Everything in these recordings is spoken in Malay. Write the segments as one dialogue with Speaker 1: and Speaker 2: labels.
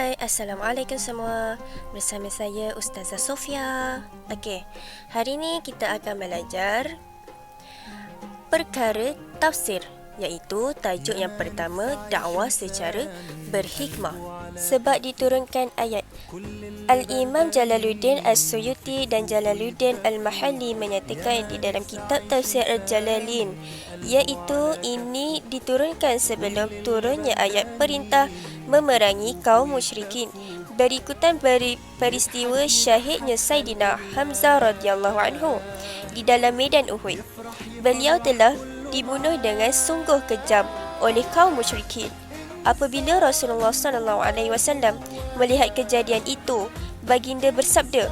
Speaker 1: Hai, Assalamualaikum semua. Bersama saya Ustazah Sofia. Okey, hari ni kita akan belajar perkara tafsir, iaitu tajuk yang pertama, dakwah secara berhikmah. Sebab diturunkan ayat, Al-Imam Jalaluddin As-Suyuti dan Jalaluddin Al-Mahalli menyatakan di dalam kitab Tafsir Al-Jalalain, iaitu ini diturunkan sebelum turunnya ayat perintah memerangi kaum musyrikin, berikutan peristiwa syahidnya Saidina Hamzah radhiyallahu anhu di dalam medan Uhud. Beliau telah dibunuh dengan sungguh kejam oleh kaum musyrikin. Apabila Rasulullah SAW melihat kejadian itu, baginda bersabda,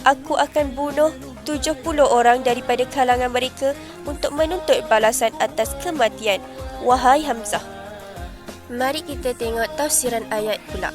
Speaker 1: "Aku akan bunuh 70 orang daripada kalangan mereka untuk menuntut balasan atas kematian wahai Hamzah." Mari kita tengok tafsiran ayat pula.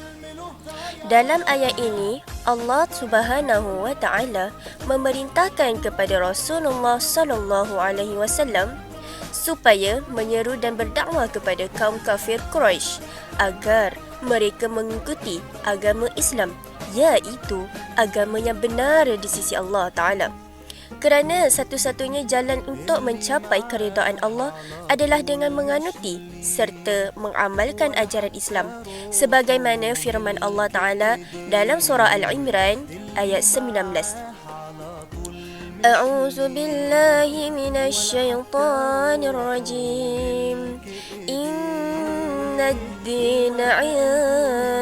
Speaker 1: Dalam ayat ini, Allah Subhanahu wa taala memerintahkan kepada Rasulullah SAW supaya menyeru dan berdakwah kepada kaum kafir Quraisy agar mereka mengikuti agama Islam, iaitu agama yang benar di sisi Allah Ta'ala. Kerana satu-satunya jalan untuk mencapai keridaan Allah adalah dengan menganuti serta mengamalkan ajaran Islam, sebagaimana firman Allah Ta'ala dalam surah Al-Imran ayat 19. A'udzu billahi minasy syaithanir rajim. Innad dina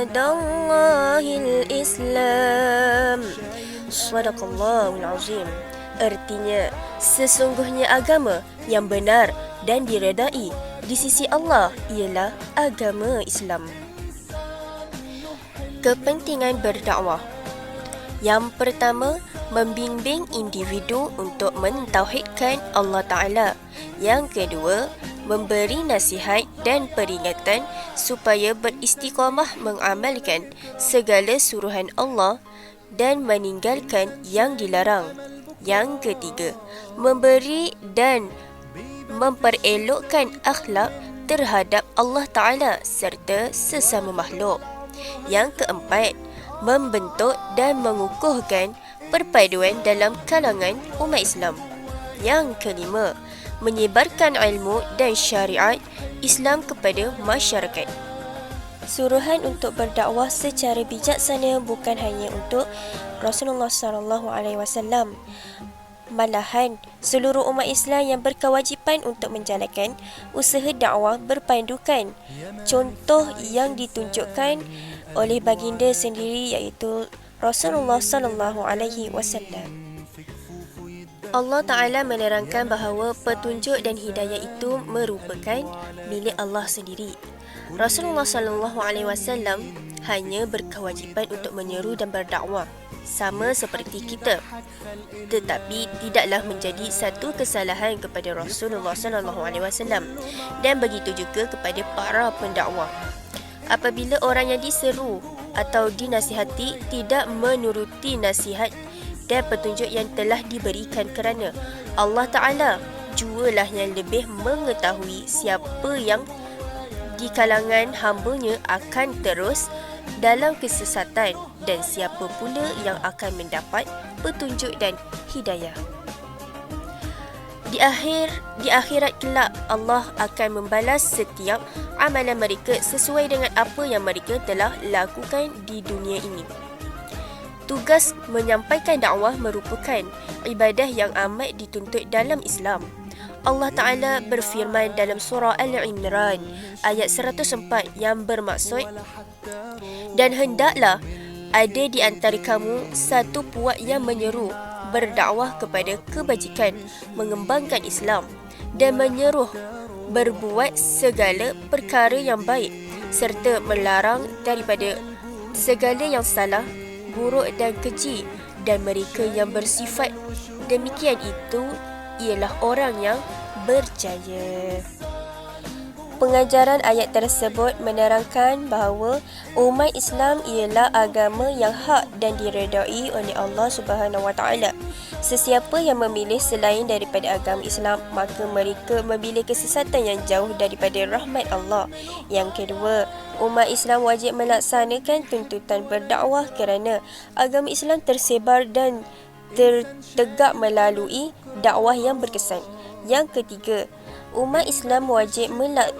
Speaker 1: 'indallahil Islam. Shadaqallahul azim. Artinya, sesungguhnya agama yang benar dan diredai di sisi Allah ialah agama Islam. Kepentingan berdakwah. Yang pertama, membimbing individu untuk mentauhidkan Allah Ta'ala. Yang kedua, memberi nasihat dan peringatan supaya beristiqamah mengamalkan segala suruhan Allah dan meninggalkan yang dilarang. Yang ketiga, memberi dan memperelokkan akhlak terhadap Allah Ta'ala serta sesama makhluk. Yang keempat, membentuk dan mengukuhkan perpaduan dalam kalangan umat Islam. Yang kelima, menyebarkan ilmu dan syariat Islam kepada masyarakat. Suruhan untuk berdakwah secara bijaksana bukan hanya untuk Rasulullah SAW, malahan seluruh umat Islam yang berkewajipan untuk menjalankan usaha dakwah berpandukan contoh yang ditunjukkan oleh baginda sendiri, iaitu Rasulullah SAW. Allah Ta'ala menerangkan bahawa petunjuk dan hidayah itu merupakan milik Allah sendiri. Rasulullah SAW hanya berkewajipan untuk menyeru dan berdakwah, sama seperti kita. Tetapi tidaklah menjadi satu kesalahan kepada Rasulullah SAW dan begitu juga kepada para pendakwah apabila orang yang diseru atau dinasihati tidak menuruti nasihat dan petunjuk yang telah diberikan, kerana Allah Ta'ala jualah yang lebih mengetahui siapa yang di kalangan hamba-Nya akan terus dalam kesesatan dan siapa pula yang akan mendapat petunjuk dan hidayah. Di akhirat kelak, Allah akan membalas setiap amalan mereka sesuai dengan apa yang mereka telah lakukan di dunia ini. Tugas menyampaikan dakwah merupakan ibadah yang amat dituntut dalam Islam. Allah Ta'ala berfirman dalam surah Al-Imran ayat 104 yang bermaksud, "Dan hendaklah ada di antara kamu satu puak yang menyeru berdakwah kepada kebajikan, mengembangkan Islam dan menyeru berbuat segala perkara yang baik serta melarang daripada segala yang salah, buruk dan keji, dan mereka yang bersifat demikian itu ialah orang yang berjaya." Pengajaran ayat tersebut menerangkan bahawa umat Islam ialah agama yang hak dan diredai oleh Allah Subhanahu Wa Taala, Sesiapa yang memilih selain daripada agama Islam, maka mereka memilih kesesatan yang jauh daripada rahmat Allah. Yang kedua, umat Islam wajib melaksanakan tuntutan berdakwah kerana agama Islam tersebar dan tertegak melalui dakwah yang berkesan. Yang ketiga, umat Islam wajib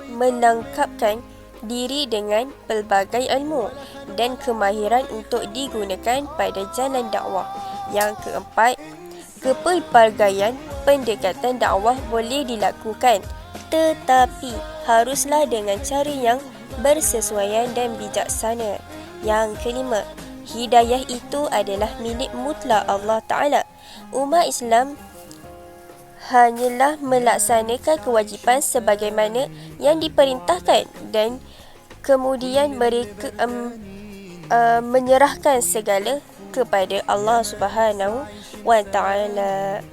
Speaker 1: melengkapkan diri dengan pelbagai ilmu dan kemahiran untuk digunakan pada jalan dakwah. Yang keempat, kepelbagaian pendekatan dakwah boleh dilakukan, tetapi haruslah dengan cara yang bersesuaian dan bijaksana. Yang kelima, hidayah itu adalah milik mutlak Allah Ta'ala. Umat Islam hanyalah melaksanakan kewajipan sebagaimana yang diperintahkan dan kemudian mereka menyerahkan segala kepada Allah Subhanahu wa Ta'ala.